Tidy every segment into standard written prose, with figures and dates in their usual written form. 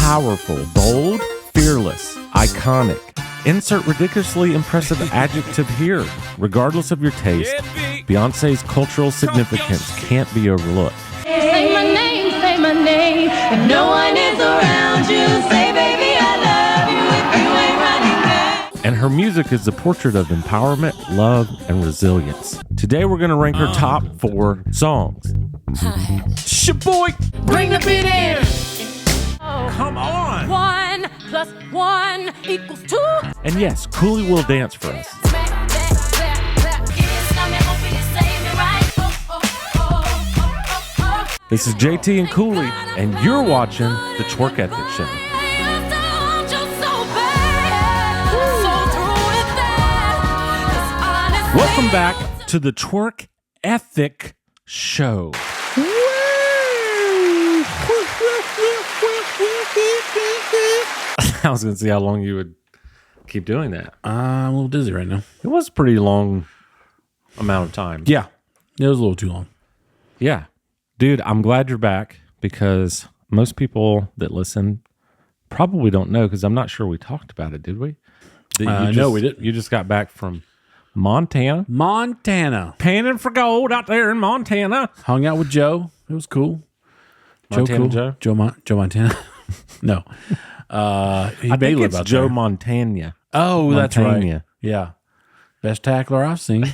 Powerful, bold, fearless, iconic. Insert ridiculously impressive adjective here. Regardless of your taste, Beyonce's cultural significance can't be overlooked. Say my name, if no one is around you. Say, baby, I love you if you ain't running back. And her music is a portrait of empowerment, love, and resilience. Today we're going to rank her top 4 songs. Sh boy, Bring the beat in. come on! 1 + 1 = 2. And yes, Cooley will dance for us. This is JT and Cooley, and you're watching The Twerk Ethic Show. Welcome back to The Twerk Ethic Show. I was going to see how long you would keep doing that. I'm a little dizzy right now. It was a pretty long amount of time. Yeah. It was a little too long. Yeah. Dude, I'm glad you're back because most people that listen probably don't know because I'm not sure we talked about it, did we? No, we didn't. You just got back from Montana. Montana. Panning for gold out there in Montana. Hung out with Joe. It was cool. Montana Joe Montana. No. He I may think live it's out Joe there. Montana. Oh, that's right. Montana. Yeah. Best tackler I've seen.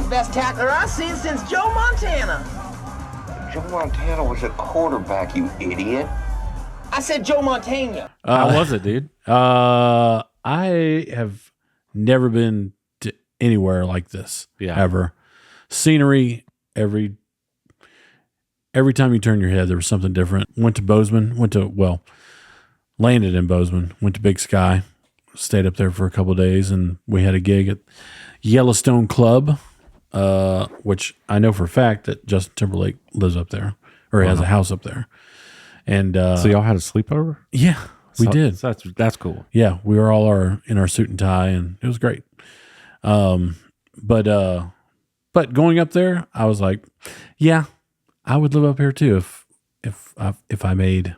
Best tackler I've seen since Joe Montana. Joe Montana was a quarterback, you idiot. I said Joe Montana. How was it, dude? I have never been to anywhere like this. Yeah. Ever. Scenery, every time you turn your head, there was something different. Went to Bozeman, landed in Bozeman, went to Big Sky, stayed up there for a couple of days, and we had a gig at Yellowstone Club, which I know for a fact that Justin Timberlake lives up there, or has a house up there. And So y'all had a sleepover? yeah, we did. So that's cool. Yeah, we were all in our suit and tie, and it was great. But going up there, I was like, yeah, I would live up here too if I made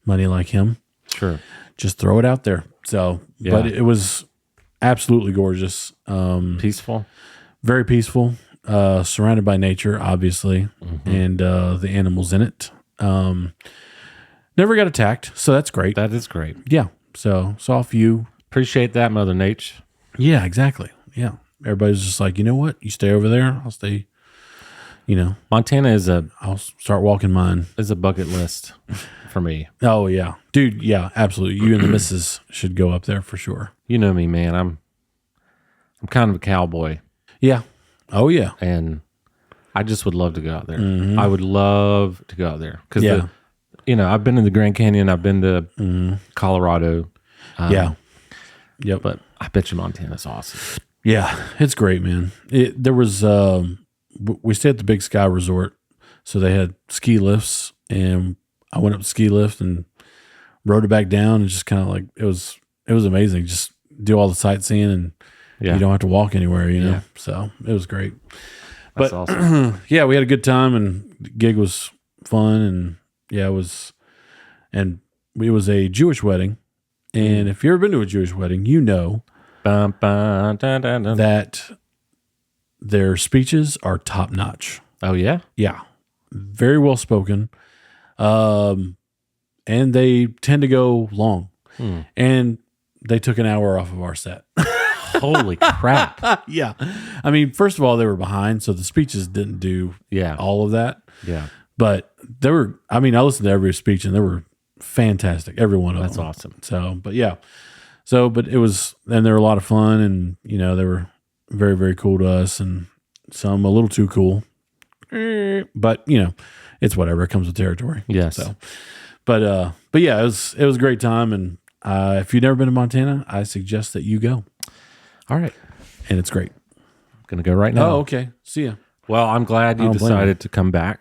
money like him. Sure. Just throw it out there. So, Yeah. but it was absolutely gorgeous. Peaceful. Very peaceful. Surrounded by nature, obviously, and the animals in it. Never got attacked, so that's great. That is great. Yeah. So saw a few. Appreciate that, Mother Nature. Yeah, exactly. Yeah. Everybody's just like, you know what? You stay over there. I'll stay. Montana is I'll start walking mine. a bucket list for me. Oh yeah, dude. Yeah, absolutely. You and the missus should go up there for sure. You know me, man. I'm kind of a cowboy, Yeah. Oh yeah. and I just would love to go out there. I would love to go out there because Yeah. I've been to the Grand Canyon. I've been to Colorado. Yeah. Yep. But I bet you Montana's awesome. Yeah, it's great, man. There was we stayed at the Big Sky Resort, so they had ski lifts, and I went up the ski lift and rode it back down, and just kind of like it was amazing. Just do all the sightseeing, and you don't have to walk anywhere, you know. Yeah. So it was great. That's But awesome. yeah, we had a good time, and the gig was fun, and yeah, it was a Jewish wedding, and if you've ever been to a Jewish wedding, you know Bum, bum, dun, dun, dun. that their speeches are top notch. Oh yeah. Yeah. Very well spoken. And they tend to go long. And they took an hour off of our set. Holy crap. Yeah. I mean, first of all, they were behind, so the speeches didn't do Yeah. all of that. Yeah. But I listened to every speech and they were fantastic. Every one of That's them. awesome. So, but yeah. So, but it was, and they were a lot of fun, and, they were very, very cool to us, and some a little too cool. But, it's whatever. It comes with territory. Yes. So, but yeah, it was a great time. And if you've never been to Montana, I suggest that you go. All right. And it's great. I'm going to go right now. Oh, okay. See ya. Well, I'm glad you don't blame decided to come back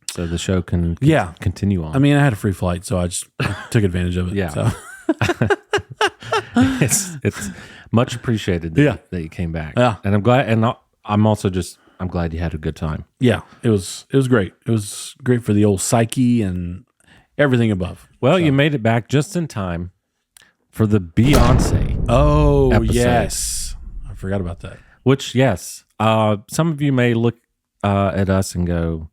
so the show can continue on. I mean, I had a free flight, so I took advantage of it. Yeah. So. it's much appreciated that you came back. Yeah. And I'm glad, and I'm glad you had a good time. Yeah, it was great. It was great for the old psyche, and everything above. Well, you made it back just in time for the Beyonce. Oh, episode. yes. I forgot about that. Which, yes, some of you may look at us and go,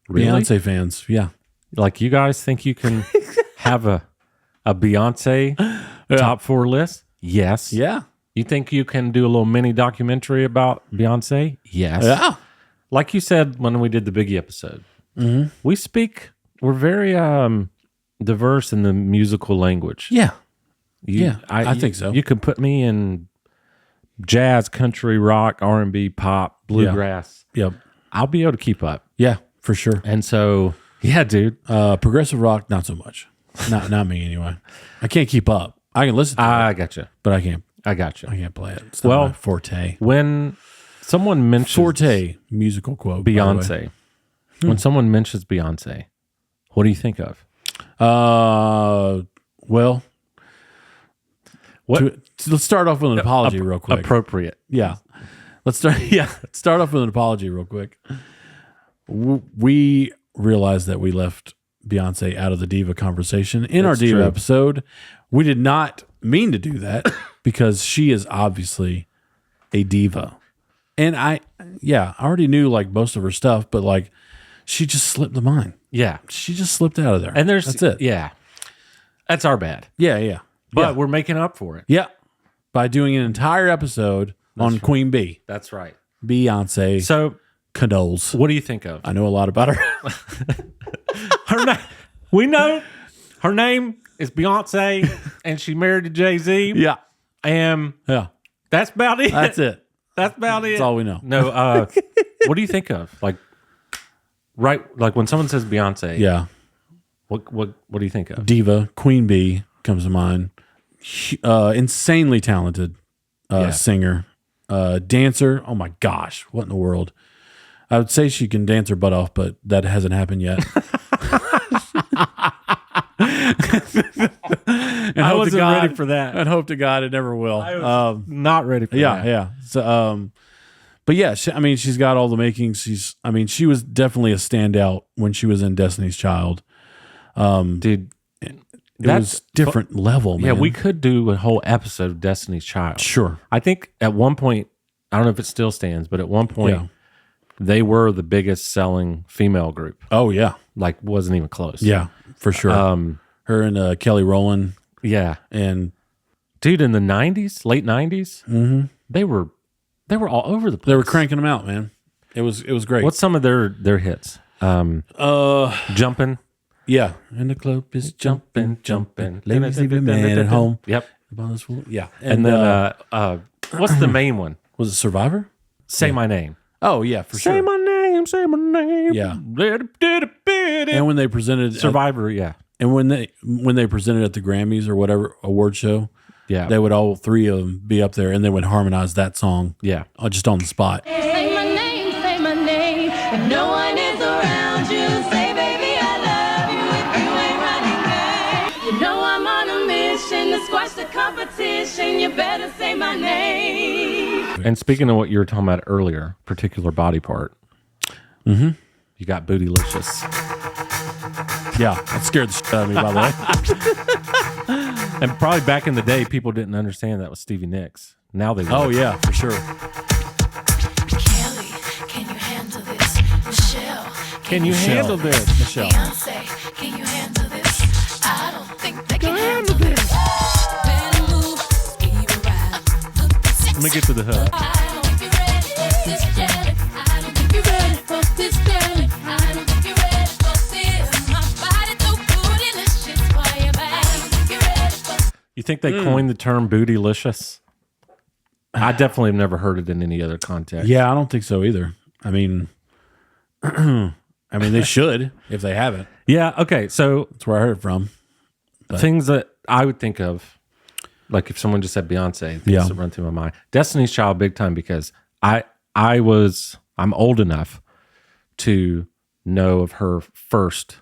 really? Beyonce fans. Yeah. Like, you guys think you can have a Beyonce top 4 list? Yes. Yeah. You think you can do a little mini documentary about Beyonce? Yes. Yeah. Like you said when we did the Biggie episode, we're very diverse in the musical language. Yeah. You- I think so. You could put me in jazz, country, rock, R&B, pop, bluegrass. Yep. I'll be able to keep up. Yeah, for sure. And so, yeah, dude. Progressive rock, not so much. Not me anyway. I can't keep up. I can listen to I it, gotcha. but I can't I play it. It's not Well, my forte. When someone mentions Forte musical quote. by the way. Beyonce, when someone mentions Beyonce, what do you think of? Well, What let's start off with an apology real quick. appropriate? Yeah. Let's start off with an apology real quick. We realized that we left Beyonce out of the diva conversation in our That's diva true. episode. We did not mean to do that because she is obviously a diva. And I already knew like most of her stuff, but like she just slipped the mind. Yeah, She just slipped out of there. and that's it. Yeah, that's our bad, Yeah. but we're making up for it. Yeah. By doing an entire episode on Queen Bee. That's right. Beyonce So, condoles. what do you think of I know a lot about her. her name? We know her name is Beyonce, and she married to Jay-Z. Yeah. And that's about it. That's it. That's about it. That's all we know. No, what do you think of? Like when someone says Beyonce, Yeah. what do you think of? Diva, Queen Bee comes to mind. Insanely talented singer. Dancer. Oh my gosh. What in the world? I would say she can dance her butt off, but that hasn't happened yet. And I hope to wasn't God- ready for that. And hope to God it never will. I was not ready for that. Yeah. So, but yeah, she's got all the makings. She was definitely a standout when she was in Destiny's Child. Dude, It was different level, man. yeah, we could do a whole episode of Destiny's Child. Sure. I think at one point, I don't know if it still stands, but at one point, Yeah. they were the biggest selling female group. Oh yeah. Like, wasn't even close. Yeah, for sure. Her and Kelly Rowland Yeah. and Dude, in the 90s, late 90s, they were all over the place. they were cranking them out, man. It was great. What's some of their hits? Jumping. Yeah. And the club is jumping. Ladies, leave your man at home. Yep. Yeah. And then what's the main one? was it Survivor? Say My Name. Oh yeah, for sure. Say my name, say my name. Yeah. And And when they presented Survivor, yeah. and when they presented at the Grammys or whatever award show, Yeah. they would all three of them be up there and they would harmonize that song. Yeah. Just on the spot. Say my name, and no one is around you. Say, baby, I love you if you ain't running game. You know I'm on a mission to squash the competition. You better say my name. And speaking of what you were talking about earlier, particular body part, you got bootylicious. Yeah, that scared the shit out of me, by the way. And probably back in the day, people didn't understand that was Stevie Nicks. Now they do. Oh yeah, for sure. Kelly, can you handle this? Michelle, Can you handle this? Michelle. Beyonce, can you handle this? I don't think they can handle this. Better move, speed around. Look Let me get to the hook. I don't think you're ready for this jelly. I don't think you're ready for this jelly. I don't think you're ready for this. My body so bootylicious for you, babe. I don't think you're ready for You think they coined the term bootylicious? I definitely have never heard it in any other context. Yeah, I don't think so either. I mean, they should if they haven't. Yeah. Okay. So That's where I heard it from. things that I would think of, like if someone just said Beyonce, things Yeah. that run through my mind. Destiny's Child, big time, because I'm old enough to know of her first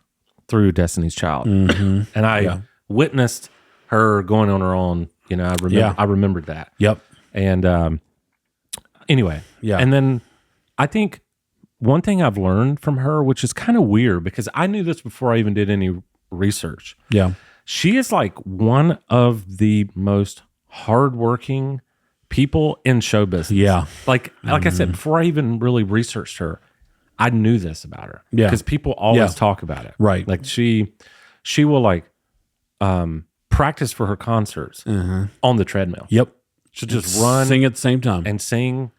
through Destiny's Child, and I witnessed her going on her own. You know, I remembered that. Yep. And anyway, Yeah. And then I think one thing I've learned from her, which is kind of weird because I knew this before I even did any research. Yeah. She is like one of the most hardworking people in show business. Yeah. Like I said, before I even really researched her, I knew this about her. Yeah. Because people always Yeah. talk about it. Right. Like she will like practice for her concerts on the treadmill. Yep. She'll just run Sing at the same time. and sing.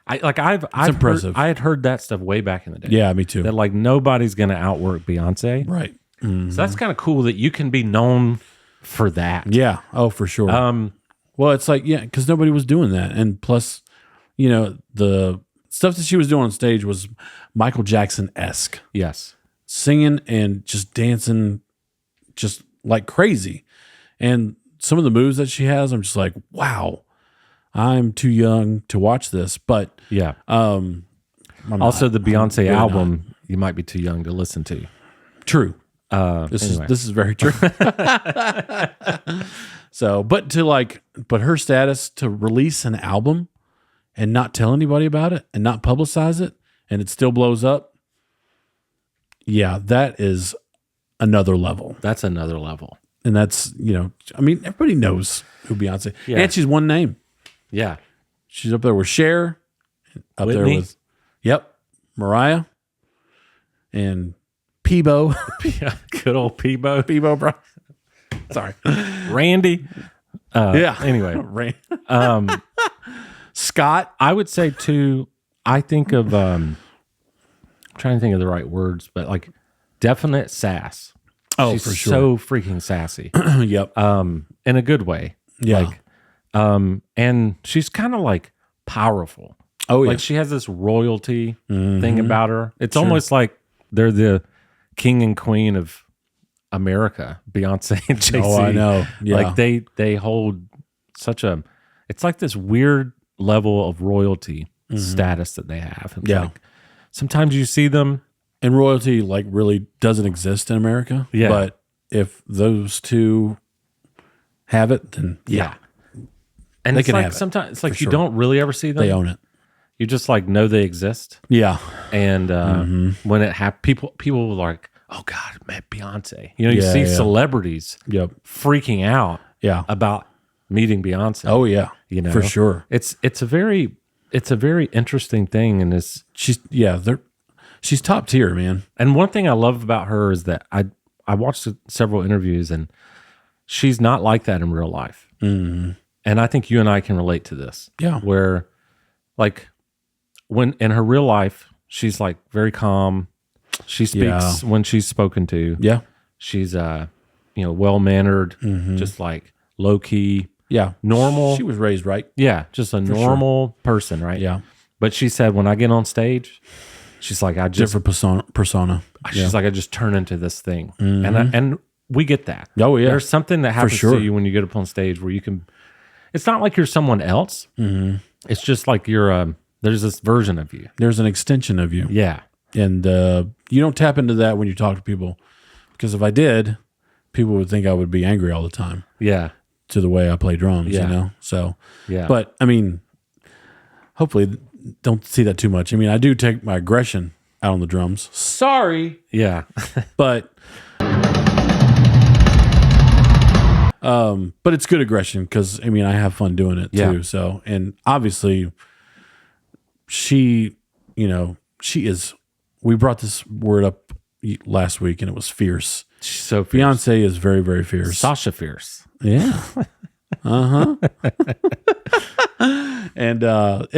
I've impressive. I had heard that stuff way back in the day. Yeah, me too. That like nobody's gonna outwork Beyonce. Right. So that's kind of cool that you can be known for that. Yeah. Oh, for sure. Well, it's like, yeah, because nobody was doing that. And plus, you know, the stuff that she was doing on stage was Michael Jackson-esque. Yes. Singing and just dancing just like crazy. And some of the moves that she has, I'm just like, wow, I'm too young to watch this. But Yeah. I'm Also, not. the Beyonce really album, you might be too young to listen to. True. This is very true. So, but her status to release an album and not tell anybody about it and not publicize it and it still blows up. Yeah, that is another level. That's another level. And that's, you know, I mean, everybody knows who Beyonce. Yeah. And she's one name. Yeah. She's up there with Cher, up there Whitney. with Mariah and Peebo. Yeah. Good old Peebo. Peebo, bro. Sorry. Randy. Yeah. Anyway. Scott. I would say too, I think of I'm trying to think of the right words, but like definite sass. Oh, She's for sure. so freaking sassy. Yep. In a good way. Yeah. Like, and she's kind of like powerful. Oh, yeah. Like she has this royalty thing about her. It's almost like they're the king and queen of America, Beyonce and Jay-Z. Oh, I know. Yeah. Like they hold such a, it's like this weird level of royalty status that they have. It's Yeah. like, sometimes you see them. And royalty like really doesn't exist in America. Yeah. But if those two have it, then Yeah. And They it's can like have it, sometimes it's like for you sure. don't really ever see them. they own it. You just like know they exist. Yeah. And when it happens, people were like, "Oh God, man, Beyonce!" You know, you Yeah, see yeah. celebrities Yep. freaking out Yeah. about meeting Beyonce. Oh yeah. you know, For sure. It's a very interesting thing, and it's She's top tier, man. and one thing I love about her is that I watched several interviews, and she's not like that in real life. Mm-hmm. And I think you and I can relate to this. Yeah. Where, like, when in her real life, she's like very calm. She speaks Yeah. when she's spoken to. Yeah. She's well mannered, just like low key, Yeah. normal. She was raised right. Yeah, just a normal person, right? Yeah. But she said when I get on stage, she's like I just Different persona. she's like I just turn into this thing, and we get that. Oh, yeah. There's something that happens sure. to you when you get up on stage where you can. It's not like you're someone else. It's just like you're. There's this version of you. There's an extension of you. Yeah. And you don't tap into that when you talk to people. Because if I did, people would think I would be angry all the time Yeah. to the way I play drums, Yeah. you know? So, Yeah. but I mean, hopefully don't see that too much. I mean, I do take my aggression out on the drums. Sorry. Yeah. But it's good aggression because I mean I have fun doing it Yeah. too. So and obviously she is. We brought this word up last week and it was fierce. She's so fierce. Beyonce is very, very fierce. Sasha Fierce. Yeah. And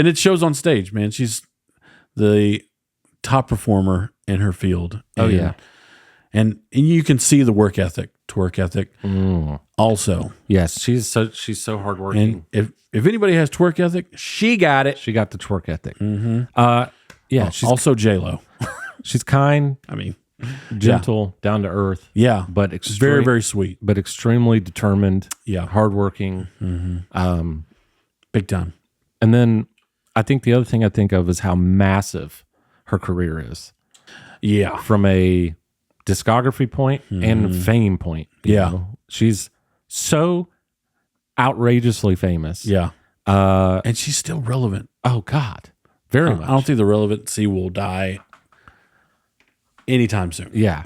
it shows on stage, man. She's the top performer in her field. Oh, And- yeah. And you can see the work ethic also. Yes, she's so hardworking. And if anybody has twerk ethic, she got it. She got the twerk ethic. Yeah, she's Also J-Lo. she's kind, I mean, gentle, down to earth. yeah. But Very, very sweet. but extremely determined. Yeah. Hardworking. Big time. And then I think the other thing I think of is how massive her career is Yeah. from a discography point and fame point. you Yeah. know? She's so outrageously famous. Yeah. And she's still relevant. Oh God, very much. I don't think the relevancy will die anytime soon. Yeah.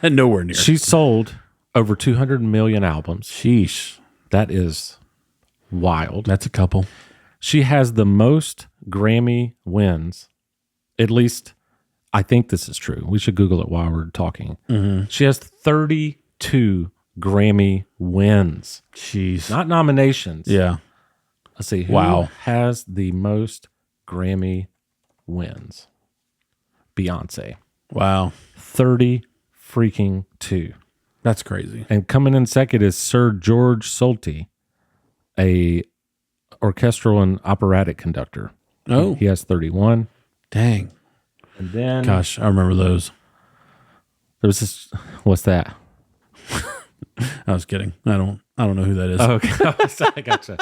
Nowhere near. She sold over 200 million albums. Sheesh. That is wild. That's a couple. She has the most Grammy wins. At least, I think this is true. We should Google it while we're talking. She has 32 Grammy wins. Jeez. Not nominations. Yeah. Let's see. Who Wow. has the most Grammy wins? Beyonce. Wow. 30 freaking 2. That's crazy. And coming in second is Sir George Solti, a orchestral and operatic conductor. Oh. He has 31. Dang. And then Gosh, I remember those. there was this. What's that? I was kidding. I don't know who that is. Okay, I gotcha.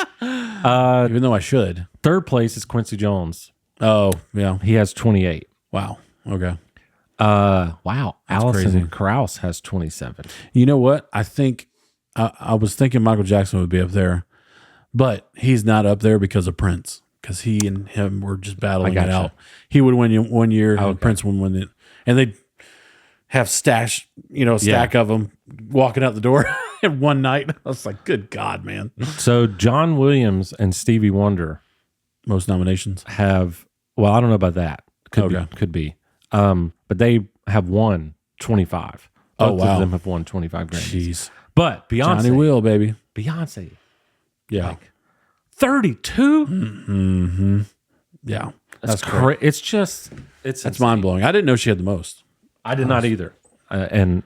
Even though I should. Third place is Quincy Jones. Oh, yeah. He has 28. Wow. Okay. Wow. Alison crazy. Krauss has 27. You know what? I think I was thinking Michael Jackson would be up there, but he's not up there because of Prince. Because he and him were just battling it gotcha. out. He would win you 1 year, and Okay. Prince would win it, and they'd have stack of them walking out the door in one night. I was like, "Good God, man!" So John Williams and Stevie Wonder Most nominations. have. Well, I don't know about that. Okay. Could be. But they have won 25. Oh, Both wow. of them have won 25 Grammys. Jeez, But Beyonce, Johnny Will, baby. Beyonce, Yeah, 32. yeah. That's great. It's just That's mind blowing. I didn't know she had the most. I did not either, and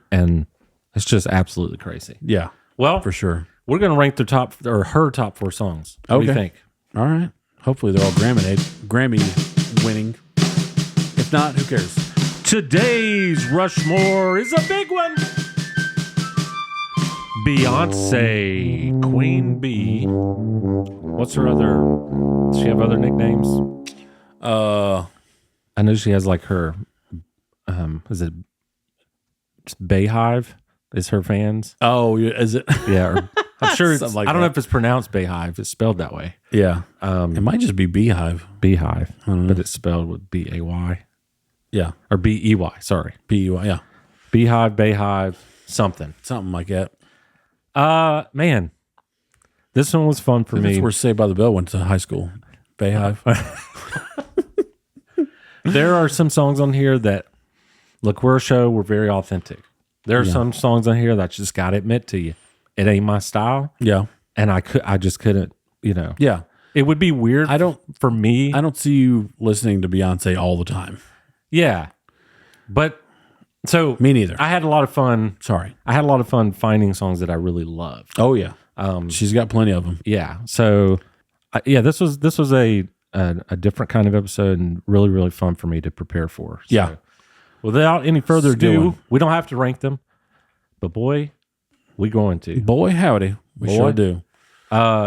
it's just absolutely crazy. Yeah, Well, for sure. we're gonna rank her top 4 songs. What do you Okay. think? All right. Hopefully they're all Grammy winning. If not, who cares? Today's Rushmore is a big one. Beyonce, Queen Bee. What's her other? Does she have other nicknames? I know she has like her. Is it Bayhive? Is her fans? Oh, is it? Yeah, or, I'm sure. It's, Something like I don't know that. if it's pronounced Bayhive. It's spelled that way. Yeah. It might just be Beehive. Beehive, but it's spelled with BAY Yeah. or BEY. Sorry, B-U-I. Yeah. Beehive, Bayhive, something. Something like that. Man, this one was fun for me. That's where Saved by the Bell went to high school. Bayhive. There are some songs on here that, look, we're a show, we're very authentic. There are some songs on here that I just got to admit to you, it ain't my style, Yeah. and I just couldn't, Yeah. It would be weird. For me. I don't see you listening to Beyonce all the time. Yeah, but so Me neither. I had a lot of fun. Sorry. I had a lot of fun finding songs that I really loved. Oh, yeah. She's got plenty of them. Yeah, so this was a different kind of episode and really, really fun for me to prepare for. So, Yeah. without any further It's a good ado, one. we don't have to rank them, but boy, we going to. Boy, howdy. We sure do.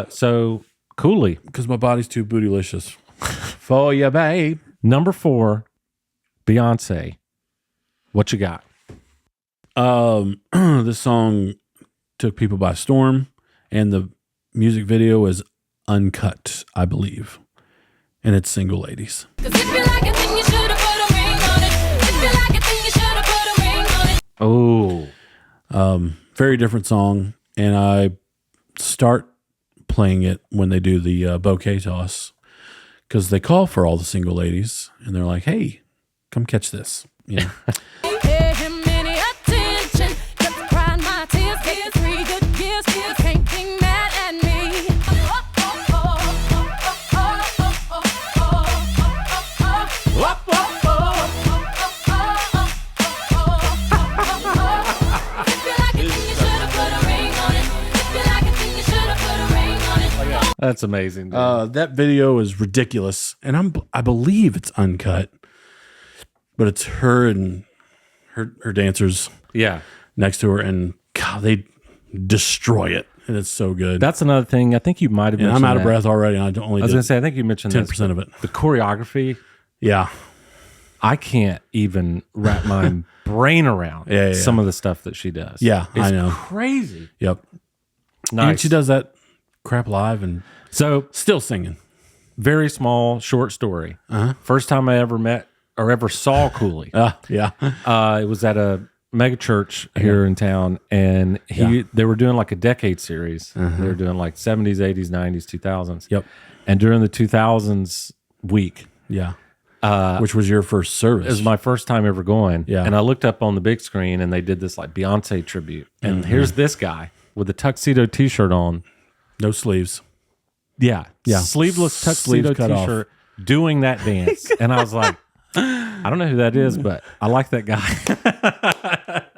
So Cooley, Because my body's too bootylicious. For you, babe. number 4, Beyonce. What you got? This song took people by storm, and the music video is uncut, I believe. And it's Single Ladies. 'Cause if you like it, then you should have put a ring on it. If you like it, then you should have put a ring on it. Oh, Very different song, and I start playing it when they do the bouquet toss because they call for all the single ladies, and they're like, "Hey, come catch this." Yeah, Pay him any attention. Just crying my tears. Get 3 good years. You can't be mad at me. If you like it, then you should have put a ring on it. If you like it, then you should have put a ring on it. that's amazing. Dude. that video is ridiculous, and I believe it's uncut, but it's her and her dancers Yeah. next to her, and God, they destroy it, and it's so good. That's another thing. I think you might have and mentioned I'm out of that. breath already, and I don't only I was did going to say, I think you mentioned 10% of it. The choreography, Yeah, I can't even wrap my brain around Yeah. some of the stuff that she does. Yeah, it's I know. crazy. Yep. Nice. And she does that crap live and So, still singing. very small, short story. Uh-huh. First time I ever met or ever saw Cooley. Yeah. It was at a mega church here in town, and they were doing like a decade series. They were doing like 70s, 80s, 90s, 2000s. Yep. And during the 2000s week, Yeah. Which was your first service? it was my first time ever going. Yeah. And I looked up on the big screen, and they did this like Beyonce tribute. And here's this guy with a tuxedo T-shirt on. No sleeves. Yeah. Yeah. Sleeveless tuxedo Sleeves cut off. T-shirt doing that dance. And I was like, I don't know who that is, but I like that guy.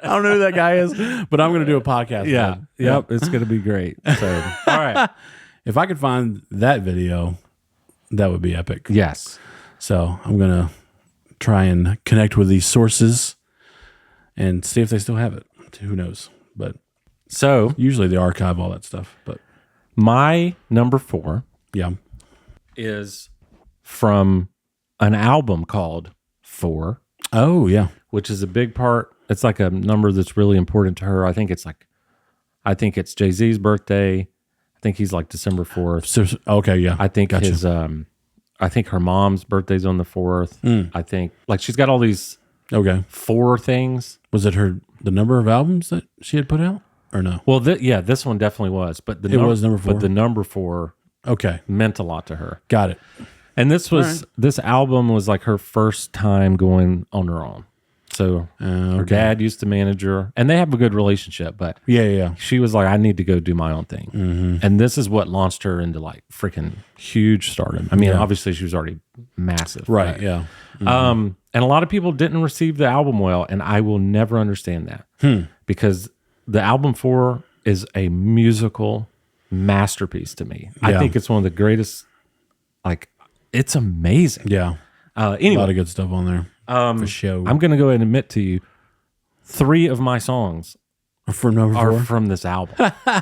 I don't know who that guy is, but I'm going to do a podcast. Yeah. with him. Yep. It's going to be great. So, all right. If I could find that video, that would be epic. Yes. So I'm going to try and connect with these sources and see if they still have it. Who knows? But So usually they archive all that stuff. But my number 4 yeah. is from an album called 4, Oh, yeah. which is a big part. It's like a number that's really important to her. I think it's Jay-Z's birthday. I think he's like December 4th. So, okay, yeah. I think Gotcha. I think her mom's birthday's on the 4th. I think like she's got all these Okay. 4 things. Was it the number of albums that she had put out or no? Well, this one definitely was, but It was number 4? But the number 4 Okay. meant a lot to her. Got it. And this album was like her first time going on her own. So her dad used to manage her, and they have a good relationship, but Yeah. she was like, I need to go do my own thing. And this is what launched her into like freaking huge stardom. I mean, obviously she was already massive. Right. but- Yeah. and a lot of people didn't receive the album well, and I will never understand that because the album 4 is a musical masterpiece to me. I Yeah. think it's one of the greatest, like, it's amazing. Yeah. A Anyway, lot of good stuff on there. For sure. I'm going to go ahead and admit to you, 3 of my songs For number are 4? from this album,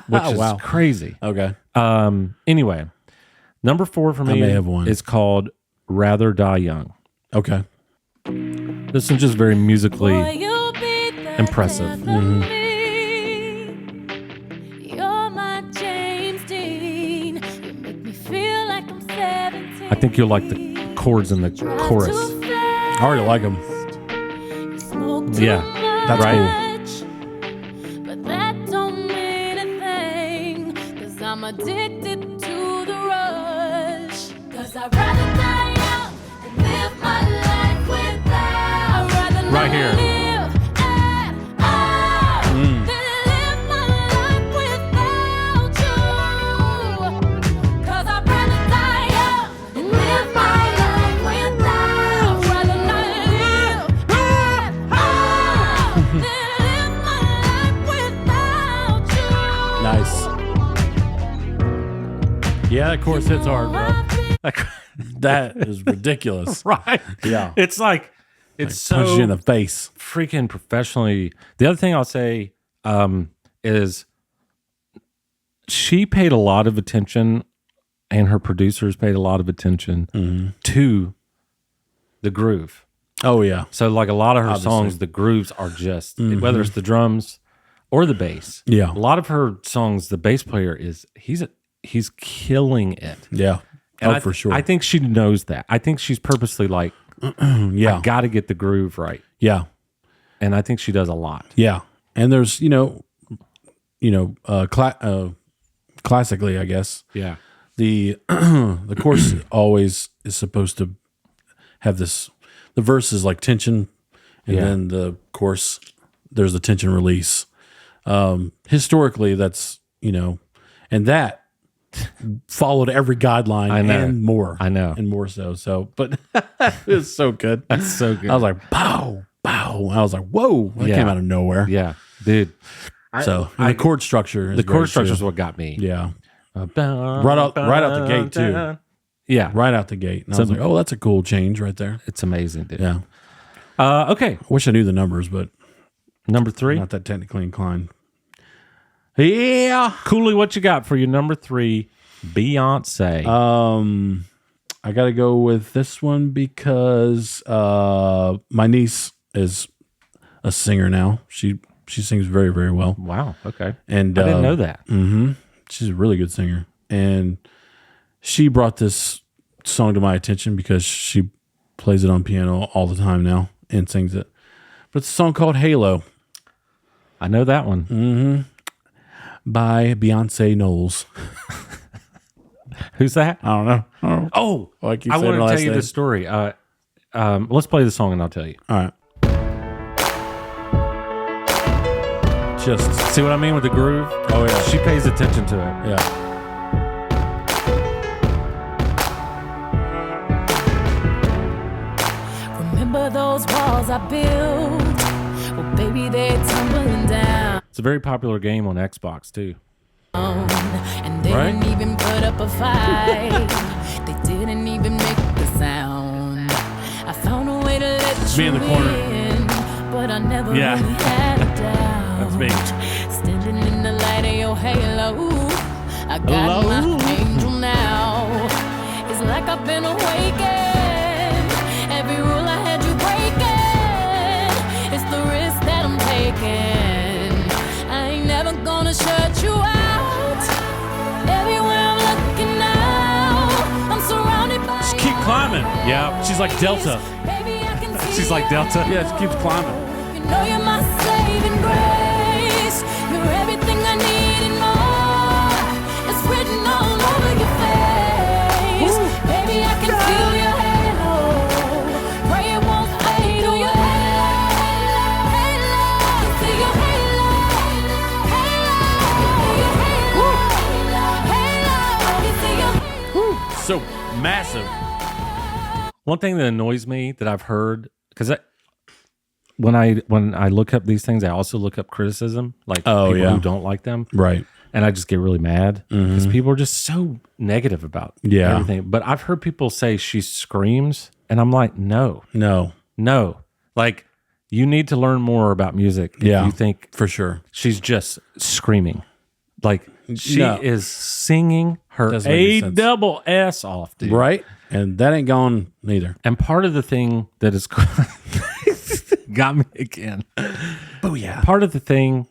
which is Wow. crazy. Okay. Anyway, number 4 for me may have one. is called Rather Die Young. Okay. This one's just very musically impressive. You're my James Dean. You make me feel like I'm 17. I think you'll like the chords in the chorus. I already like them. Yeah, That's cool. But that don't mean a thing, 'cause I'm addicted to the rush. 'Cause I'd rather die young than live my life without. I'd rather Right never here. live at all than live my life without you. 'Cause I'd rather die young than live my life without. I'd rather not live at all than live my life without you. Nice. Yeah, that chorus hits hard, bro. That is ridiculous. right. Yeah. It's like it's Punches so you in the face. freaking professionally. The other thing I'll say is she paid a lot of attention, and her producers paid a lot of attention to the groove. Oh, yeah. So like a lot of her Obviously. songs, the grooves are just whether it's the drums or the bass. Yeah. A lot of her songs, the bass player he's killing it. Yeah. And For sure. I think she knows that. I think she's purposely like, yeah. got to get the groove right. Yeah. And I think she does a lot. Yeah. And there's, classically, I guess, Yeah. the chorus always is supposed to have this, the verse is like tension, and Yeah. then the chorus, there's the tension release. Historically, that's, and that followed every guideline I know. and more. I know. And more so. So, but it's so good. That's so good. I was like, pow, pow. I was like, whoa, that Yeah. came out of nowhere. Yeah. Dude. So and the chord structure is The chord great, structure is too. what got me. Yeah. Right out the gate, too. Yeah. Right out the gate. And I was like, oh, that's a cool change right there. It's amazing, dude. Yeah. Okay. I wish I knew the numbers, but Number 3. not that technically inclined. Yeah. Cooley, what you got for your number 3, Beyonce? I got to go with this one because my niece is a singer now. She sings very, very well. Wow. Okay. And I didn't know that. She's a really good singer. And she brought this song to my attention because she plays it on piano all the time now and sings it. But it's a song called Halo I know that one. by Beyonce Knowles. Who's that? I don't know. Oh, I keep I saying want her to last tell you name. the story. Let's play the song and I'll tell you. All right. Just See what I mean with the groove? Oh, yeah. She pays attention to it. yeah. Remember those walls I built? Well, baby, they're tumbling down. It's a very popular game on Xbox too. And they Right? didn't even put up a fight. They didn't even make the sound. I found a way to let me you in the corner. in, but I never Yeah. really had a doubt. That's me. Standing in the light of your halo, I got my angel now. It's like I've been awakened. Every rule I had you breaking. It's the risk that I'm taking. I ain't never gonna shut you out. Everywhere I'm looking now, I'm surrounded by. Just keep climbing. Yeah. She's like Delta. Baby, I can see She's like Delta. Yeah, she keeps climbing. You know you're my saving grace. You're everything I need and more. It's written all over your face. Baby, I can feel your halo. Pray it won't fade. Oh, your halo, halo. I see your halo, halo, your halo, halo. You see your So massive. One thing that annoys me that I've heard, because when I look up these things, I also look up criticism, like people who don't like them, Right. and I just get really mad because people are just so negative about Yeah. everything. But I've heard people say she screams, and I'm like, no, like you need to learn more about music. If Yeah. you think For sure. she's just screaming, like she No. is singing her Doesn't make any sense. double S off, dude. Right. And that ain't gone neither. And part of the thing that is got me again. Booyah. Part of the thing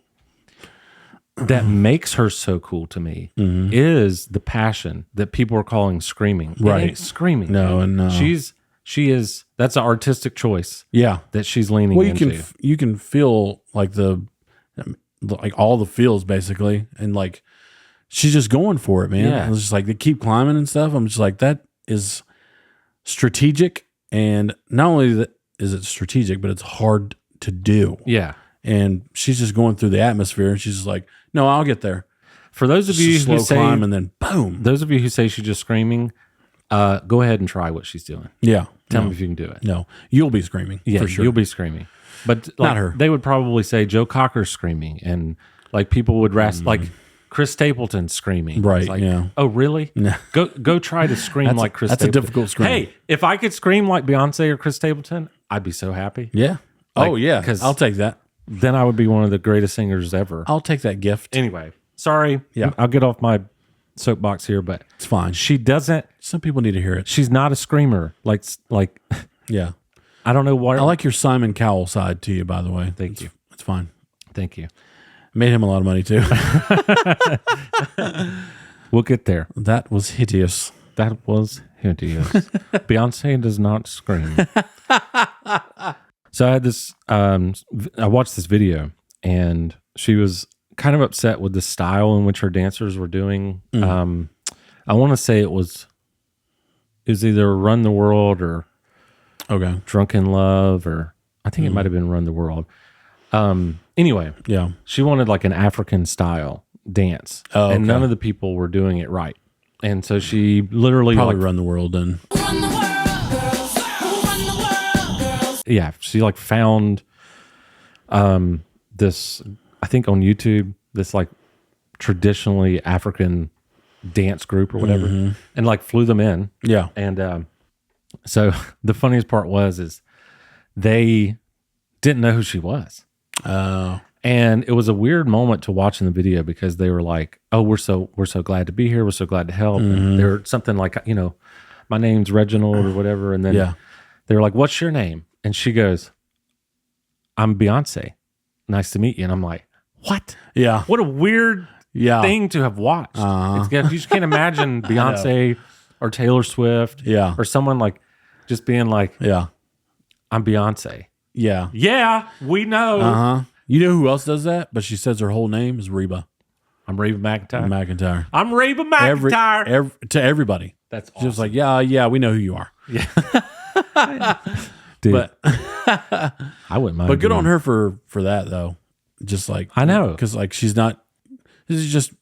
that makes her so cool to me is the passion that people are calling screaming. It Right. ain't screaming. No, dude. no. She is. That's an artistic choice Yeah. that she's leaning Well, into. you can feel like like all the feels basically, and like she's just going for it, man. Yeah. It's just like they keep climbing and stuff. I'm just like, that is strategic, and not only is it strategic, but it's hard to do. Yeah. And she's just going through the atmosphere, and she's just like, "No, I'll get there." For those of Just you a slow who say, climb, and then boom. those of you who say she's just screaming, go ahead and try what she's doing. Yeah. Tell no, me if you can do it. no, you'll be screaming. Yeah, for sure. you'll be screaming. But like, Not her. They would probably say Joe Cocker's screaming, and like people would like Chris Stapleton screaming. Right, It's like, yeah. oh, really? No. Go try to scream like Chris. that's a Stapleton. difficult scream. Hey, if I could scream like Beyonce or Chris Stapleton, I'd be so happy. Yeah. Like, oh yeah. 'cause- I'll take that. Then I would be one of the greatest singers ever. I'll take that gift. Anyway, sorry. Yeah. I'll get off my soapbox here, but It's fine. she doesn't. Some people need to hear it. She's not a screamer. Like Yeah. I don't know what. I like your Simon Cowell side to you, by the way. Thank you. It's fine. Thank you. Made him a lot of money too. We'll get there. That was hideous. That was hideous. Beyonce does not scream. So I had this. I watched this video, and she was kind of upset with the style in which her dancers were doing. I want to say it was either "Run the World" or Okay. "Drunken Love," or I think it might have been "Run the World." Anyway, Yeah. she wanted like an African style dance, Oh, and okay. none of the people were doing it right. And so she literally Probably like, run the world then. Run the world, girls. Run the world, girls. yeah, she like found this, I think on YouTube, this like traditionally African dance group or whatever, and like flew them in. Yeah. And so the funniest part is they didn't know who she was. Oh. And it was a weird moment to watch in the video because they were like, "Oh, we're so glad to be here. We're so glad to help." And they're something like, "My name's Reginald" or whatever. And then Yeah. they were like, "What's your name?" And she goes, "I'm Beyonce. Nice to meet you." And I'm like, "What? Yeah. What a weird Yeah. thing to have watched." Uh-huh. You just can't imagine Beyonce or Taylor Swift, Yeah. or someone like just being like, Yeah. I'm Beyonce. Yeah. Yeah, we know. Uh-huh. You know who else does that? But she says her whole name is Reba I'm Reba McEntire. McEntire. I'm Reba McEntire. To everybody. That's awesome. Just like, yeah, we know who you are. Dude, But I wouldn't mind. but good being- on her for that though. Just like I know. because like she's not. This just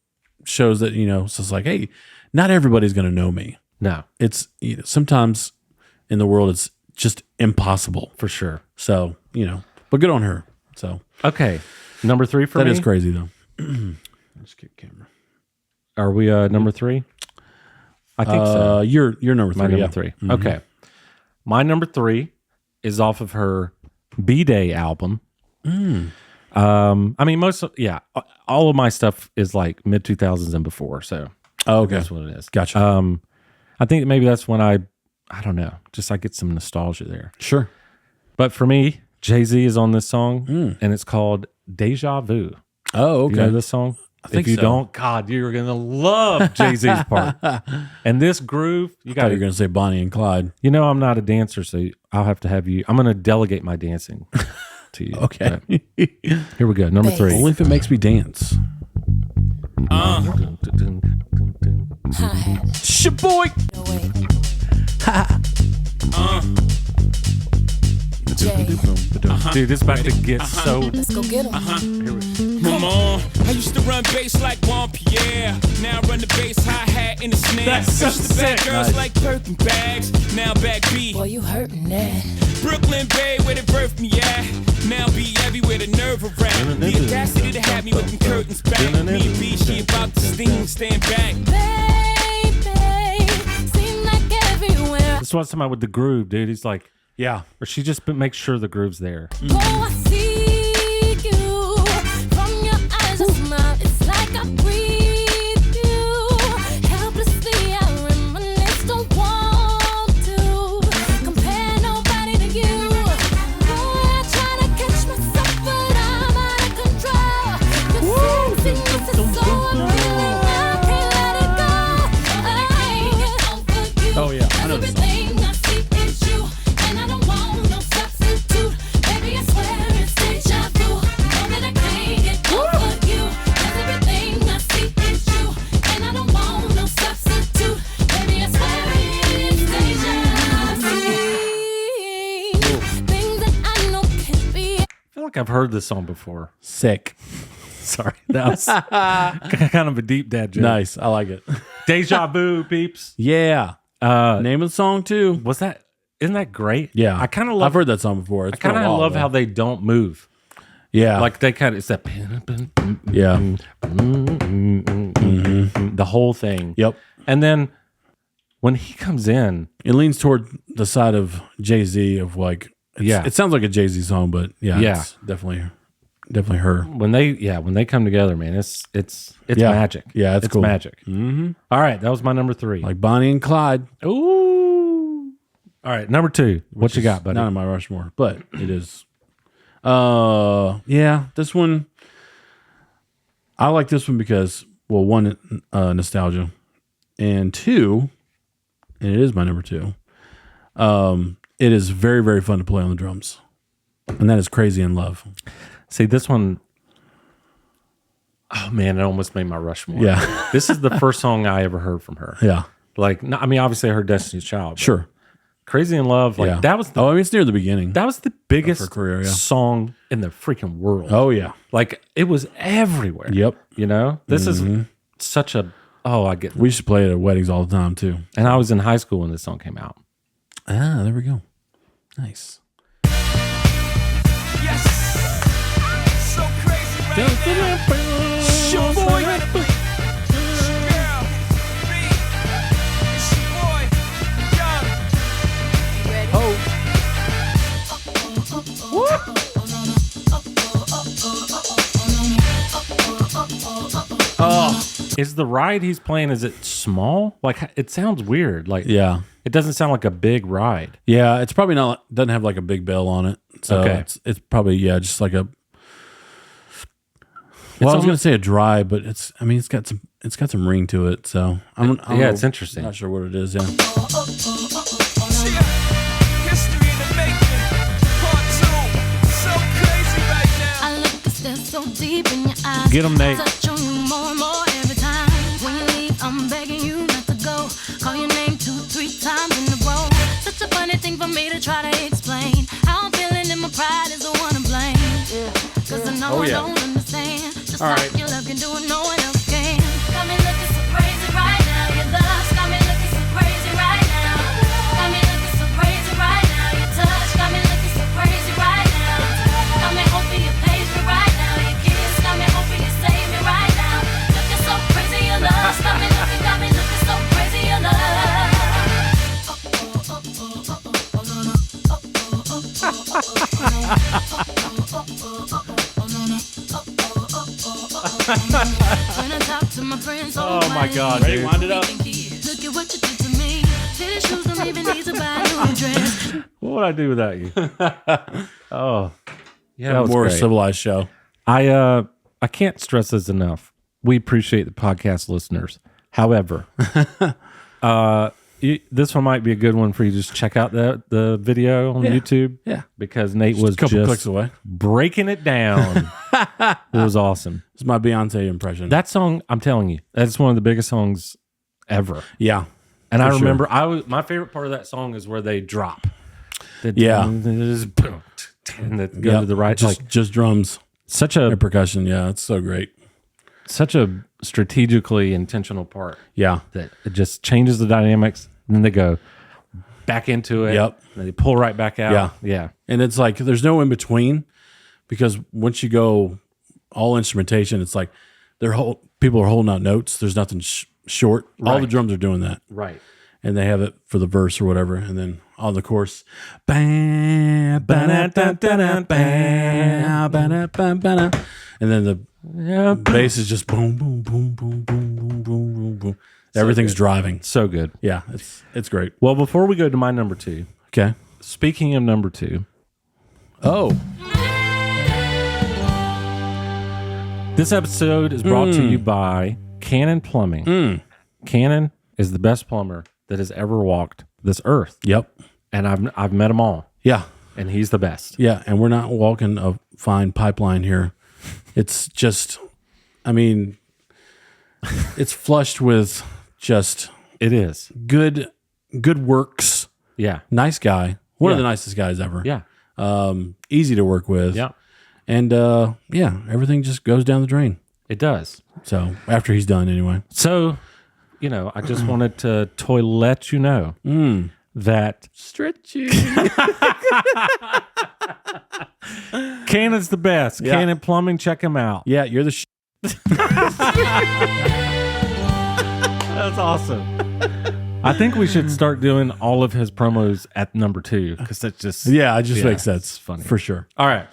shows that it's just like, hey, not everybody's gonna know me. No, It's sometimes in the world it's just impossible. for sure. So but good on her. So Okay, number 3 for that me. is crazy though. Let's get camera. Are we number 3? I think so. You're number 3. My number yeah. 3. Okay, my number 3 is off of her B-Day album. I mean, all of my stuff is like mid 2000s and before, so Oh, okay. that's what it is. Gotcha. I think maybe that's when I don't know, just I get some nostalgia there. Sure. But for me, Jay-Z is on this song, and it's called Deja Vu. Oh, You okay. know this song? think if you so. don't, God, you're gonna love Jay-Z's part. And this groove, you I got thought you were going to say Bonnie and Clyde. You know, I'm not a dancer, so I'll have to have you. I'm gonna delegate my dancing to you. Okay. But here we go. Number 3. Only if it makes me dance. Hi-hat. Shaboy. No way. Jay, Dude, it's about to get so. let's go get him. Come on, I used to run bass like Juan Pierre. Now I run the bass, hi-hat, and the snare. That's so Used to back sick. girls Nice. like Birkin bags. Now back B. Boy, you hurting that. Brooklyn Bay, where they birthed me at. Now be everywhere, the nerve around. The audacity to have me with them curtains back. Me and B, she about to sting, stand back. Baby, seem like everywhere. This was somebody with the groove, dude. He's like, Yeah. or she just makes sure the groove's there. Oh, I see you. From your eyes, a smile. It's like I breathe you. Helplessly, I reminisce. Don't want to compare nobody to you. Boy, I try to catch myself, but I'm out of control. Your sexiness is so appealing. I can't let it go. I can't get over you. Oh, yeah. I know this song. Everything I see is you, and I don't want no substitute. Baby, I swear it's deja vu. Know that I can't get over you. 'Cause everything I see is you, and I don't want no substitute. Baby, I swear it's deja vu. Things that I know can't be. I feel like I've heard this song before. Sick. Sorry, that was kind of a deep dad joke. Nice. I like it. Deja Vu, peeps. Yeah. Name of the song too. Was that? Isn't that great? Yeah. I kind of I've love. heard that song before. It's I kind been a of while, love though. how they don't move. Yeah. Like they kind of. It's that. Yeah. The whole thing. Yep. And then when he comes in, It leans toward the side of Jay-Z of like, it sounds like a Jay-Z song, but yeah, Yeah. it's definitely her. when they come together, man, it's Yeah. magic. Yeah, it's cool. magic. Mm-hmm. All right, that was my number 3. Like Bonnie and Clyde. Ooh. All right, number 2. What you got, buddy? Not in my Rushmore, but it is. Yeah, this one. I like this one because, well, one, nostalgia, and 2, and it is my number 2. It is very, very fun to play on the drums, and that is Crazy in Love. See, this one, oh man, it almost made my Rushmore. Yeah. This is the first song I ever heard from her. Yeah, Like, no, I mean, obviously I heard Destiny's Child. but sure. Crazy in Love, like Yeah, that was the I mean, it's near the beginning. biggest her career, yeah. song in the freaking world. Oh yeah, Like it was everywhere. yep. You know? This is such a I get We used to play it at weddings all the time too. and I was in high school when this song came out. Ah, there we go. Nice. Yes. So crazy right now. Sure, boy. It's your girl, B. It's your boy, Young. Is the ride he's playing, is it small? Like it sounds weird. Like Yeah, it doesn't sound like a big ride. yeah. It's probably not. Doesn't have like a big bell on it. So Okay. it's probably just like a. Well, I was almost- gonna say a dry, but it's. I mean, it's got some ring to it. So I'm Yeah, it's interesting. Not sure what it is. Yeah. deep in your eyes. Get 'em, Nate. Touch on you more and more every time. When you leave, I'm begging you not to go. Call your name 2-3 times in a row. Such a funny thing for me to try to explain. How I'm feeling and my pride is the one to blame. Cause I know I don't understand. Just All like right. your love can do it, no one else can. Got me looking so crazy right now. Your love got me looking so crazy right now. Got me looking so crazy right now. Your touch got me looking so crazy right now. Got me hoping you page me right now. Your kiss got me hoping you save me right now. Looking so crazy, your love got me looking so crazy, your love. When I talk to my friends, Oh my God, Ready? dude. Wind it up. look at what you did to me. Fitted shoes don't even need to buy a new dress. What would I do without you? Oh, yeah, that Have a was more great. civilized show. I can't stress this enough. We appreciate the podcast listeners. However, this one might be a good one for you. Just check out the video on YouTube. Yeah. Because Nate was a couple just clicks away. breaking it down. It was awesome. It's my Beyonce impression. That song, I'm telling you, that's one of the biggest songs ever. yeah. And I For sure. remember my favorite part of that song is where they drop. Yeah. And they go Yep. to the right. Just drums Such and a percussion. Yeah, it's so great. strategically intentional part Yeah. that it just changes the dynamics. And then they go back into it. Yep. And they pull right back out. Yeah. Yeah. And it's like there's no in between because once you go all instrumentation, it's like people are holding out notes. There's nothing short. All the Right. drums are doing that. Right. And they have it for the verse or whatever. And then on the chorus, bam, ba-da-da-da-da, bam, ba-da-ba-ba-da. And then the bass is just boom, boom, boom, boom, boom, boom, boom, boom, boom. Everything's driving. So good. Yeah, it's great. Well, before we go to my number 2, Okay. speaking of number 2, Oh, this episode is brought to you by Cannon Plumbing. Cannon is the best plumber that has ever walked this earth. yep. And I've met them all, Yeah. and he's the best. Yeah, and we're not walking a fine pipeline here. It's just, I mean, it's flushed with just It is. good works. Yeah. Nice guy. One of Yeah. the nicest guys ever. Yeah. Easy to work with. Yeah. And yeah, everything just goes down the drain. It does. So after he's done, anyway. So, I just wanted to let you know that Stretchy. Cannon's the best. Yeah. Cannon Plumbing, check him out. Yeah, you're the That's awesome. I think we should start doing all of his promos at number 2 because that's just Yeah, it just makes sense. it's funny For sure. All right.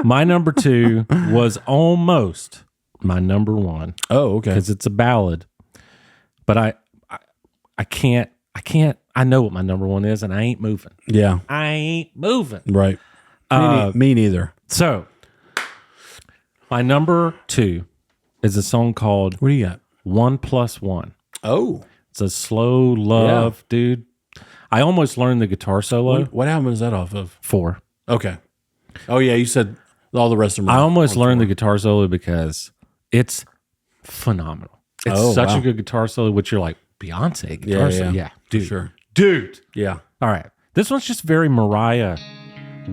My number 2 was almost my number 1 Oh, okay. because it's a ballad, but I can't. I know what my number 1 is, and I ain't moving. Yeah, I ain't moving. right. Me neither. So, my number 2 is a song called What do you got? 1+1. Oh. It's a slow love, dude. I almost learned the guitar solo. What album is that off of? 4. Okay. Oh, yeah, you said all the rest of them. I are almost on learned the 4. guitar solo because it's phenomenal. It's such wow. a good guitar solo, which you're like, Beyonce guitar solo? Yeah, for dude. sure. Dude. Yeah. All right. This one's just very Mariah,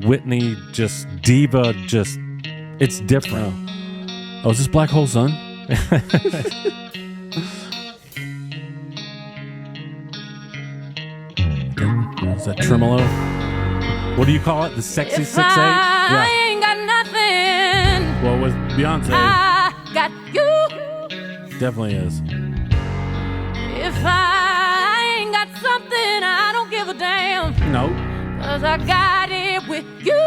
Whitney, just diva, it's different. Oh, is this Black Hole Sun? Is that tremolo? What do you call it? The sexy 6'8"? I ain't got nothing. Well, with Beyonce, I got you. definitely is. If I ain't got something, I don't give a damn. No. 'Cause I got it with you.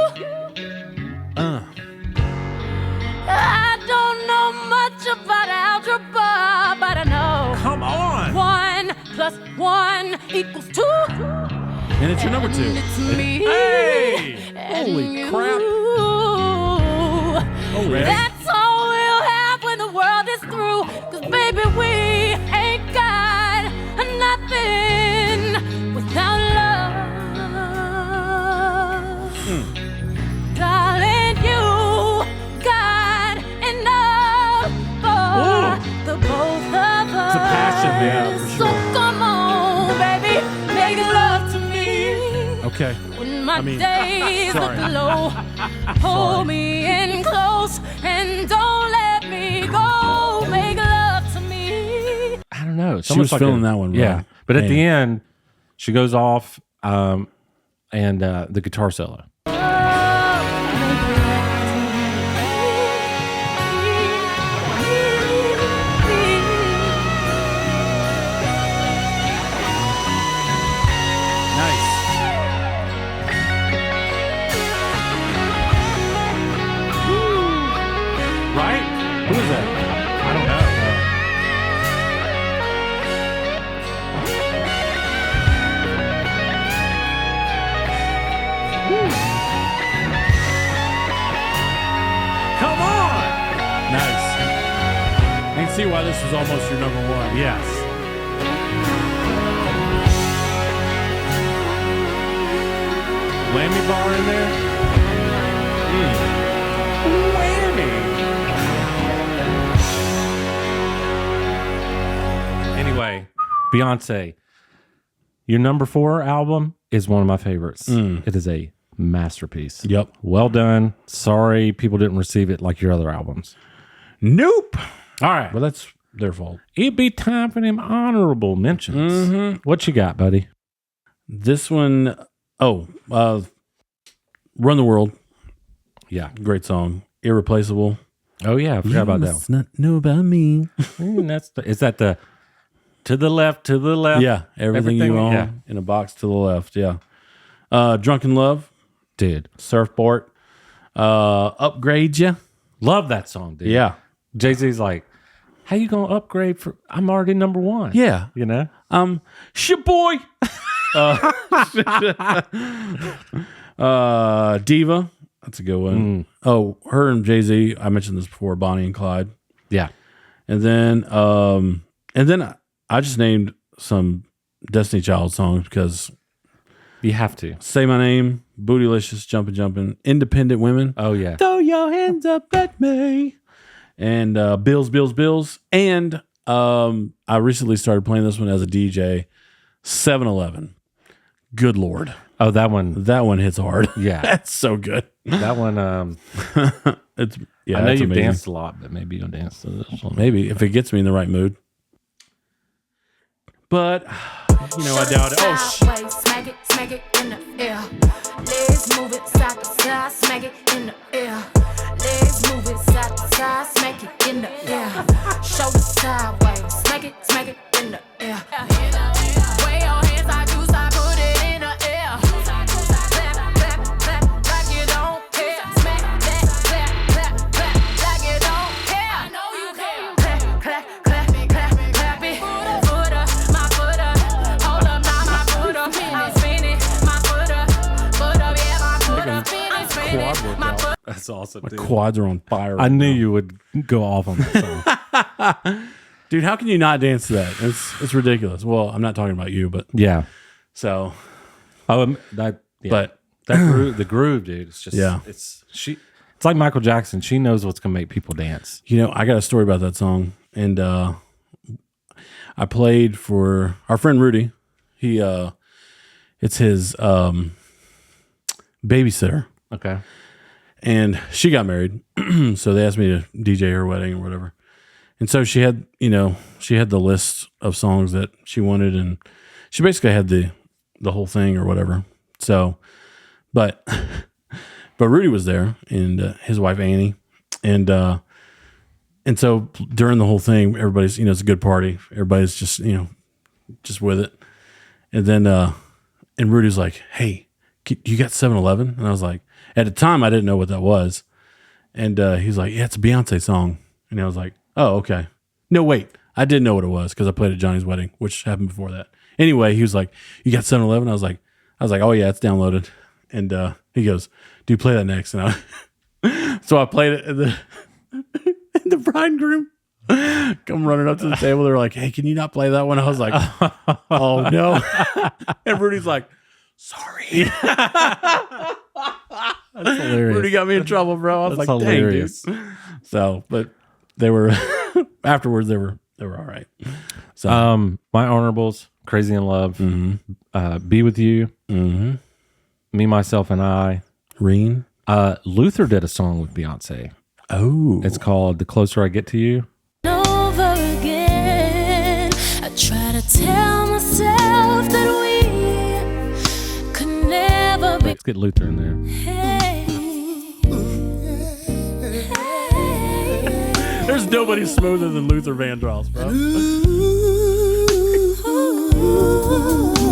I don't know much about algebra, but I know Come on. 1 + 1 = 2. And it's your number 2. It's me. Hey! and Holy you. crap. Holy That's all we'll have when the world is through. 'Cause baby, we ain't got nothing without love. Darling, you got It's a passion, man, for So sure. come on, baby, make love to me. Okay. When my I mean, days sorry. look low, hold me in close and don't let me go. Make love to me. I don't know. It's She almost was feeling that one, Yeah. right? But at Man. the end, she goes off and the guitar solo. Nice. Right? Who is that? I don't know. Come on! Nice. I can see why this was almost your number one. Yes. Whammy bar in there? Whammy. Anyway, Beyonce, your number 4 album is one of my favorites. It is a masterpiece. Yep. Well done. Sorry people didn't receive it like your other albums. Nope. All right. Well, that's their fault. It'd be time for them honorable mentions. What you got, buddy? This one, Run the World. Yeah. Great song. Irreplaceable. Oh, yeah. I forgot about that one. Must not know about me. Is that the to the left, to the left? Yeah. Everything you own yeah. in a box to the left. Yeah. Drunken Love. Dude. Surfboard. Upgrade Ya. Love that song, dude. Yeah. Jay-Z's like, how you going to upgrade for, I'm already number 1. Yeah. You know? Shit boy. Diva. That's a good one. Oh, her and Jay-Z. I mentioned this before. Bonnie and Clyde. Yeah. And then I just named some Destiny Child songs because You have to. Say My Name, Bootylicious, Jumpin', Independent Women, Oh, yeah. Throw Your Hands Up at Me, and Bills. And I recently started playing this one as a DJ, 7-Eleven. Good Lord. Oh, that one. That one hits hard. Yeah. That's so good. That one. It's yeah. I know it's you've amazing. danced a lot, but maybe you'll dance to this one. Maybe if it gets me in the right mood. But you know, I doubt it. Oh shit. Smack it in the air. Legs move it side to side, smack it in the air. Legs move it side to side, smack it in the air. Shoulders sideways, smack it in the air. Way your hands like you start, put it in the air. Clap, like you don't care. Smack that, clap, like you don't care. I know you care. Clap it. Foot up, my foot up. Hold up, now my foot up. I'm spinning, my foot up, yeah, my foot up. I'm spinning, my foot up. That's awesome, dude. Quads are on fire. I right knew now. you would go off on that song. Dude, how can you not dance to that? It's ridiculous. Well, I'm not talking about you, but Yeah. so Oh, that. Yeah. but that groove, the groove, dude. It's just. Yeah. It's like Michael Jackson. She knows what's gonna make people dance. you know, I got a story about that song, and I played for our friend Rudy. He it's his babysitter, Okay. and she got married, so they asked me to DJ her wedding or whatever. And so she had the list of songs that she wanted, and she basically had the whole thing or whatever. So, but Rudy was there, and his wife Annie, and so during the whole thing, everybody's it's a good party. Everybody's just just with it, and then and Rudy's like, "Hey, you got 7-Eleven?" And I was like, at the time I didn't know what that was, and he's like, "Yeah, it's a Beyonce song," and I was like, "Oh, okay." No, wait. I didn't know what it was because I played at Johnny's wedding, which happened before that. Anyway, he was like, "You got 7-Eleven?" I was like, "Oh yeah, it's downloaded." And he goes, "Dude, play that next." And so I played it, and the bride and groom come running up to the table. They're like, "Hey, can you not play that one?" I was like, "Oh no!" And Rudy's like, "Sorry." That's hilarious. Rudy got me in trouble, bro. I was That's like, hilarious. "Dang, dude." So, but they were afterwards. They were They were all right. So, my honorables: Crazy in Love, Be With You, Me, Myself, and I. Reen. Luther did a song with Beyonce. Oh, It's called "The Closer I Get to You." Over again, I try to tell myself that we could never be. Let's get Luther in there. there's nobody smoother than Luther Vandross, bro.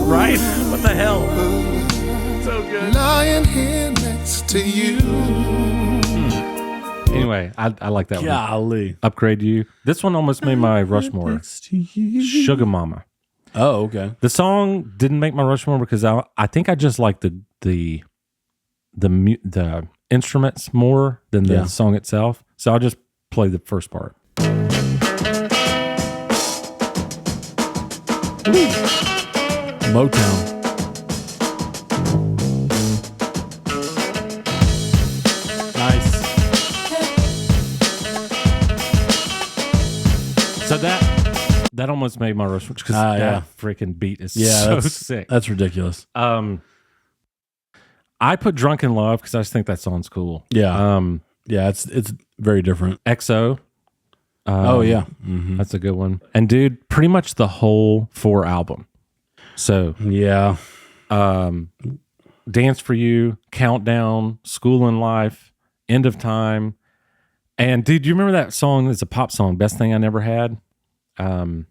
Right? What the hell? So good. Lying here next to you. Anyway, I like that one. Golly. Upgrade You. This one almost made my Rushmore. Sugar Mama. Oh, okay. The song didn't make my Rushmore because I think I just like the instruments more than the song itself. So I'll just play the first part. Motown. Nice. So that almost made my Rushmore because that freaking beat is so that's sick. That's ridiculous. I put Drunk in Love because I just think that song's cool. Yeah. Yeah, it's very different. XO. Oh yeah. That's a good one. And dude, pretty much the whole 4 album. So Yeah. Dance for You, Countdown, School in Life, End of Time. And dude, do you remember that song? It's a pop song, Best Thing I Never Had. What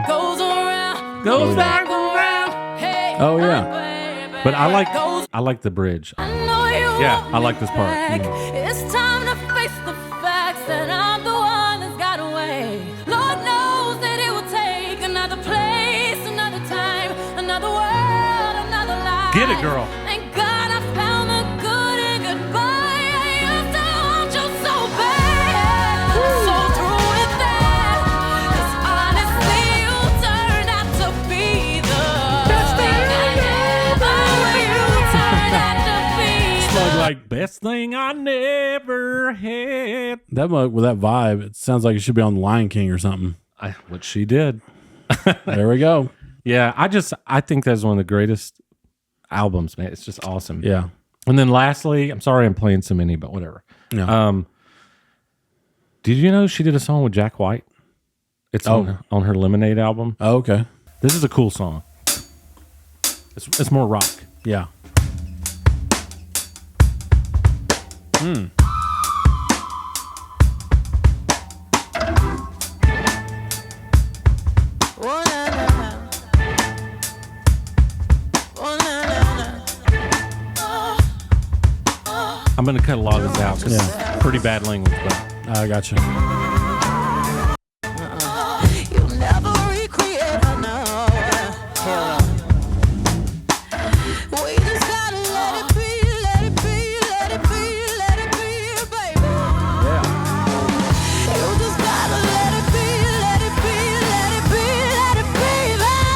goes around Goes back around. Hey, Oh yeah. baby, But I like the bridge. I know you Yeah, want I like this part. me back. It's time to face the facts that I'm the one that's got away. Lord knows that it will take another place, another time, another world, another life. Get it, girl. Thank God I found the good in goodbye. I used to want you so bad. So through with that. 'Cause honestly, you turned out to be the best thing I ever. You turned out to be the Like Best Thing I Never Had. That with that vibe, it sounds like it should be on Lion King or something. Which she did. There we go. Yeah, I think that's one of the greatest albums, man. It's just awesome. Yeah. And then lastly, I'm sorry I'm playing so many, but whatever. Yeah. Did you know she did a song with Jack White? It's on her Lemonade album. Oh, okay. This is a cool song. It's more rock. Yeah. Oh, na, na, na. Oh, na, na, na. I'm going to cut a lot of this out because it's pretty bad language. But I got you. You'll never recreate her, no. We just gotta let it be, let it be, let it be, let it be, baby. You just gotta let it be, let it be, let it be, let it be, baby.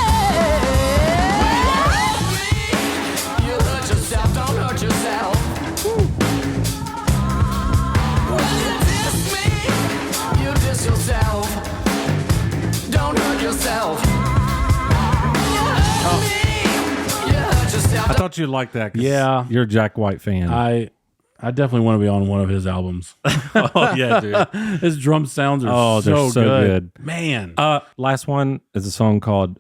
You hurt yourself, don't hurt yourself. When you diss me, you diss yourself. Don't hurt yourself. I thought you'd like that. 'Cause Yeah. you're a Jack White fan. I definitely want to be on one of his albums. oh yeah, dude. His drum sounds are They're so so good. good. Man. Last one is a song called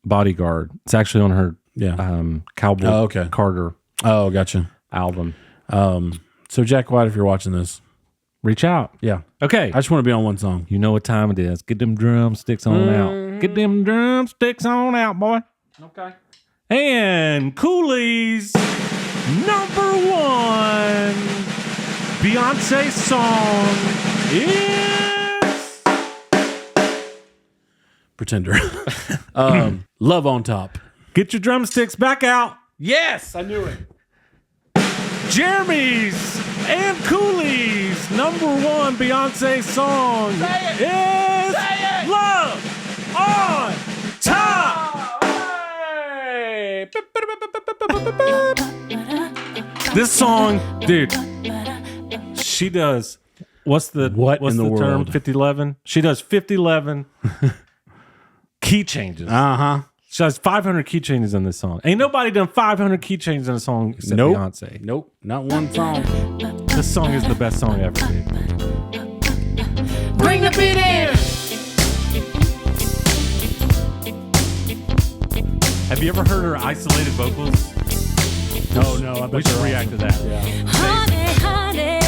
Bodyguard. It's actually on her Cowboy Carter Oh, gotcha. album. So Jack White, if you're watching this, Reach out. yeah. Okay. I just want to be on one song. You know what time it is. Get them drumsticks on out. Get them drumsticks on out, boy. Okay. And Cooley's number 1 Beyonce song is Pretender. Love on Top. Get Your Drumsticks Back Out. Yes, I knew it. Jeremy's and Cooley's number 1 Beyonce song is Love on Top. This song, dude, she does what's the in the term? world? 5011. She does 5011 key changes. She has 500 key changes in this song. Ain't nobody done 500 key changes in a song except Beyonce. Nope, not one song. This song is the best song ever, dude. Bring the beat in. Have you ever heard her isolated vocals? No, I bet We should they're react to that. Yeah. Honey, honey,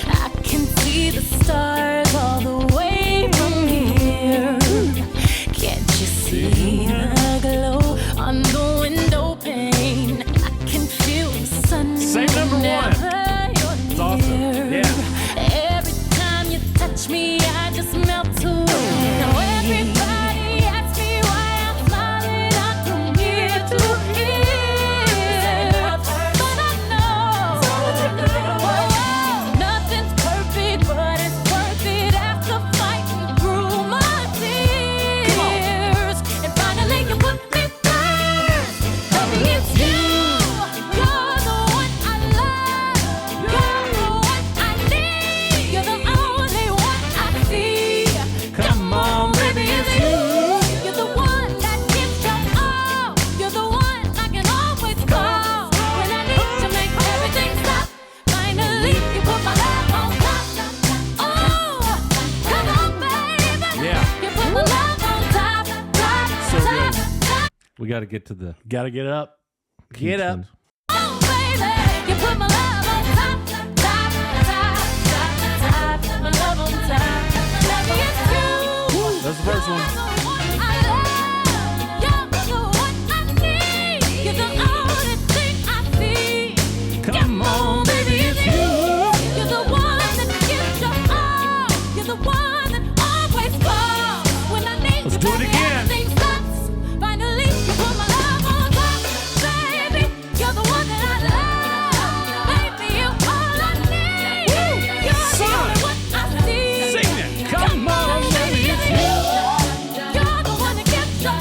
I can see the stars all the way from here. Can't you see the glow on the window pane? I can feel the sun. Same number one. whenever you're It's awesome. near. Yeah. Every time you touch me, I just melt away. Now everybody asks me why I'm smiling. I come here to hear, but I know nothing's perfect, but it's worth it after fighting through my tears. And finally you put me first. Baby, it's you. You're the one I love. You're the one I need. You're the only one I see. Come on, baby, it's you. You're the one that gives your all. You're the one I can always call when I need to make everything stop. Finally, you put my love on top. Oh, come on, baby. Yeah. You put my love on top, top, So top, good. top. We got to get to the Gotta get up. key Get up. change. Oh, baby, you put my love on top, top, top, top, top. My love on top. Baby, it's you. That's the first one. You're the one I love. You're the one I need. You're the only thing I see. Come on, baby, it's you. You're the one that gives your all. You're the one that always calls when I need Let's you. do it baby, again. everything stops. Finally, you put my love on top, baby. You're the one that I love, baby. You're all I need. You're the only one I see. Sing it. Come on, baby, it's you. You're the one that gives your all.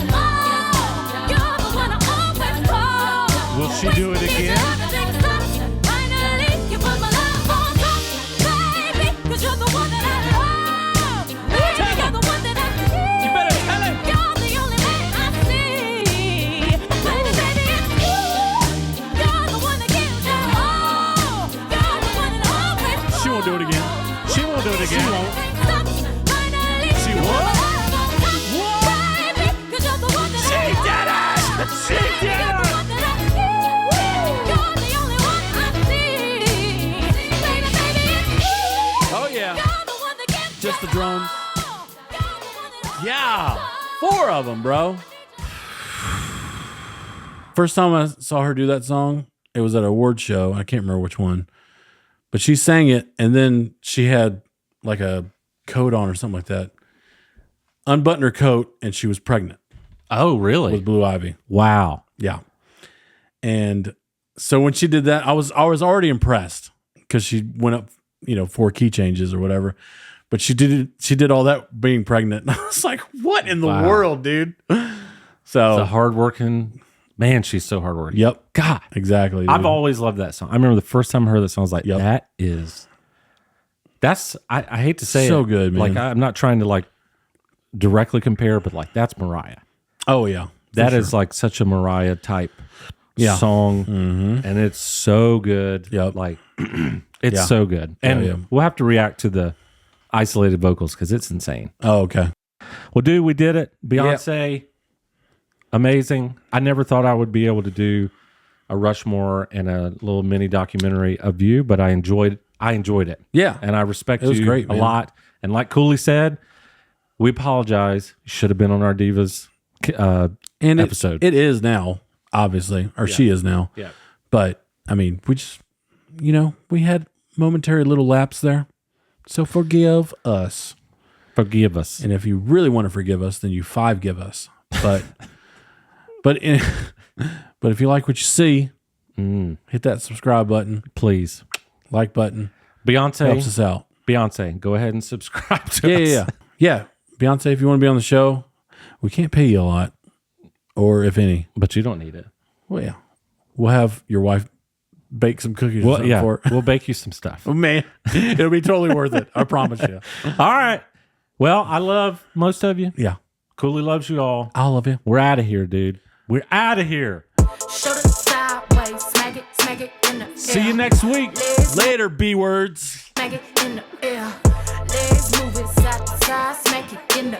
You're the one I always call. Will she do it again? Everything stops. Finally, you put my love on top, baby. 'Cause you're the one that I love. Baby, you're the one that I need. You better tell him. You're the only man I see. Baby, baby, it's you. You're the one that gives your all. You're the one that always calls. She won't do it again. She won't do it again. She won't. She won't? She did it! Oh, yeah. Just the drums. Yeah. 4 of them, bro. First time I saw her do that song, it was at an award show. I can't remember which one. But she sang it, and then she had like a coat on or something like that. Unbuttoned her coat, and she was pregnant Oh, really? with Blue Ivy. Wow. Yeah. And so when she did that, I was already impressed because she went up, 4 key changes or whatever. But she did all that being pregnant. I was like, what in the Wow. world, dude? So The hardworking man. She's so hardworking. yep. God. Exactly. Dude. I've always loved that song. I remember the first time I heard that song, I was like, Yep. that's, I hate to say So it. good, man. Like, I'm not trying to like directly compare, but like, that's Mariah. Oh yeah. That is like such a Mariah type Yeah. song. And it's so good. Yep. Like, it's Yeah. so good. And yeah. we'll have to react to the isolated vocals because it's insane. Oh, okay. Well, dude, we did it. Beyonce, amazing. I never thought I would be able to do a Rushmore and a little mini documentary of you, but I enjoyed it. Yeah. And I respect It was you great, a man. lot. And like Cooley said, we apologize. You should have been on our Divas And episode. it is now, obviously, or she is now. Yeah. But I mean, we just, we had momentary little lapse there. So forgive us. Forgive us. And if you really want to forgive us, then you 5 give us. But but if you like what you see, hit that subscribe button, Please. like button. Helps us Beyonce, out. go ahead and subscribe to Yeah, us. yeah, yeah. Yeah. Beyonce, if you want to be on the show, we can't pay you a lot. Or if any. But you don't need it. Well, yeah. We'll have your wife bake some cookies or Well, something yeah, for it. we'll bake you some stuff. Oh, man, it'll be totally worth it. I promise you. All right. Well, I love most of you. Yeah. Cooley loves you all. I love you. We're out of here, dude. We're out of here. Shoulder sideways, smack it in the air. See you next week. Later, B words. Smack it in the air. Legs move it side to side, smack it in the